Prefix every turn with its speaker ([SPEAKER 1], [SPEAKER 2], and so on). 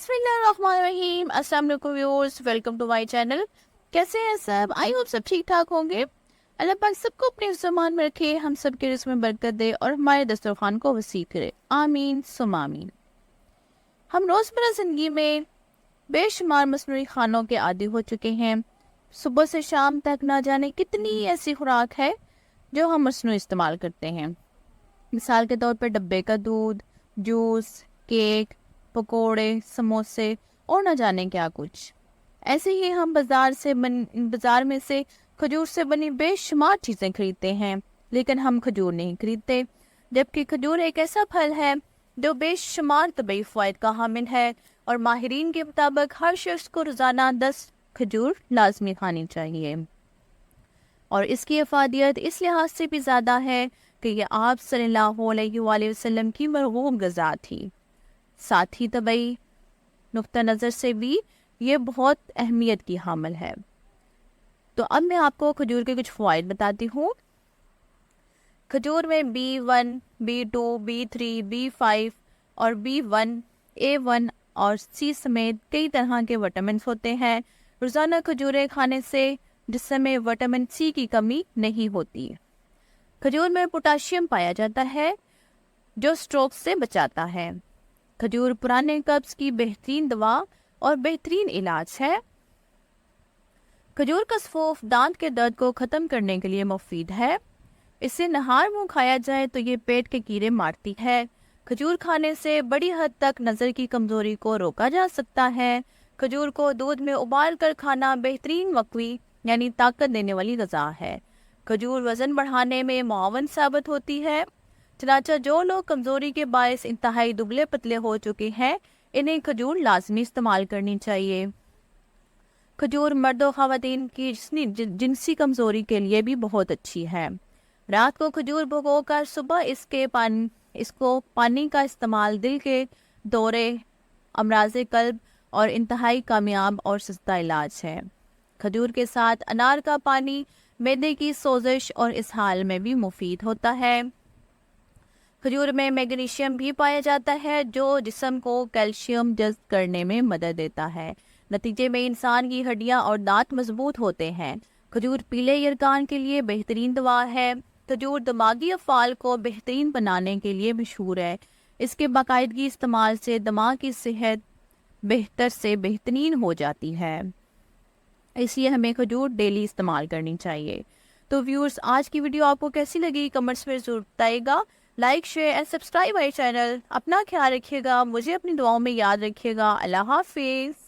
[SPEAKER 1] बिस्मिल्लाहिर्रहमानिर्रहीम। अस्सलाम वालेकुम viewers, welcome to my channel. कैसे हैं सब? आई होप सब ठीक ठाक होंगे। अल्लाह पाक सबको अपने ज़मान में रखे, हम सब के रिज़्क़ में बरकत दे और हमारे दस्तरखान को वसी करे। आमीन सुम आमीन। हम रोज़मर्रा ज़िंदगी में बेशुमार मसनूई खानों के आदी हो चुके हैं। सुबह से शाम तक ना जाने कितनी ऐसी खुराक है जो हम मसनूई इस्तेमाल करते हैं। मिसाल के तौर पर डब्बे का दूध, जूस, केक, पकोड़े, समोसे और न जाने क्या कुछ। ऐसे ही हम बाजार में से खजूर से बनी बेशुमार चीज़ें खरीदते हैं, लेकिन हम खजूर नहीं खरीदते, जबकि खजूर एक ऐसा फल है जो बेशुमार तबई फ़वाइद का हामिल है और माहिरीन के मुताबिक हर शख्स को रोज़ाना 10 खजूर लाजमी खानी चाहिए। और इसकी अफादियत इस लिहाज से भी ज़्यादा है कि ये आप सल्लल्लाहु अलैहि वसल्लम की मरगूब ग़िज़ा थी। साथ ही तबई नुक्ता नज़र से भी ये बहुत अहमियत की हामिल है। तो अब मैं आपको खजूर के कुछ फ़वाइद बताती हूँ। खजूर में B1, B2, B3, B5 और B1, A1 और C समेत कई तरह के विटामिन होते हैं। रोज़ाना खजूरें खाने से जिस्म में विटामिन C की कमी नहीं होती। खजूर में पोटाशियम पाया जाता है जो स्ट्रोक से बचाता है। खजूर पुराने कब्ज़ की बेहतरीन दवा और बेहतरीन इलाज है। खजूर का सफ़ूफ दांत के दर्द को ख़त्म करने के लिए मुफीद है। इसे नहार मुँह खाया जाए तो ये पेट के कीड़े मारती है। खजूर खाने से बड़ी हद तक नज़र की कमज़ोरी को रोका जा सकता है। खजूर को दूध में उबाल कर खाना बेहतरीन वक्वी यानी ताकत देने वाली ग़िज़ा है। खजूर वज़न बढ़ाने में मुआवन साबित होती है। चनाचा जो लोग कमज़ोरी के बायस इंतहाई दुबले पतले हो चुके हैं, इन्हें खजूर लाजमी इस्तेमाल करनी चाहिए। खजूर मर्द और ख़वातीन की जिनसी कमज़ोरी के लिए भी बहुत अच्छी है। रात को खजूर भिगोकर सुबह इसको पानी का इस्तेमाल दिल के दौरे, अमराज़े कल्ब और इंतहाई कामयाब और सस्ता इलाज है। खजूर के साथ अनार का पानी मैदे की सोजिश और इसहाल में भी मुफीद होता है। खजूर में मैग्नीशियम भी पाया जाता है जो जिस्म को कैल्शियम जज़्ब करने में मदद देता है। नतीजे में इंसान की हड्डियां और दांत मजबूत होते हैं। खजूर पीले यरकान के लिए बेहतरीन दवा है। खजूर दिमागी अफ़ाल को बेहतरीन बनाने के लिए मशहूर है। इसके बाकायदगी इस्तेमाल से दिमाग की सेहत बेहतर से बेहतरीन हो जाती है, इसलिए हमें खजूर डेली इस्तेमाल करनी चाहिए। तो व्यूअर्स, आज की वीडियो आपको कैसी लगी कमेंट्स में ज़रूर बताइएगा। Like, share and subscribe my channel. अपना ख्याल रखिएगा, मुझे अपनी दुआओं में याद रखिएगा। अल्लाह हाफिज़।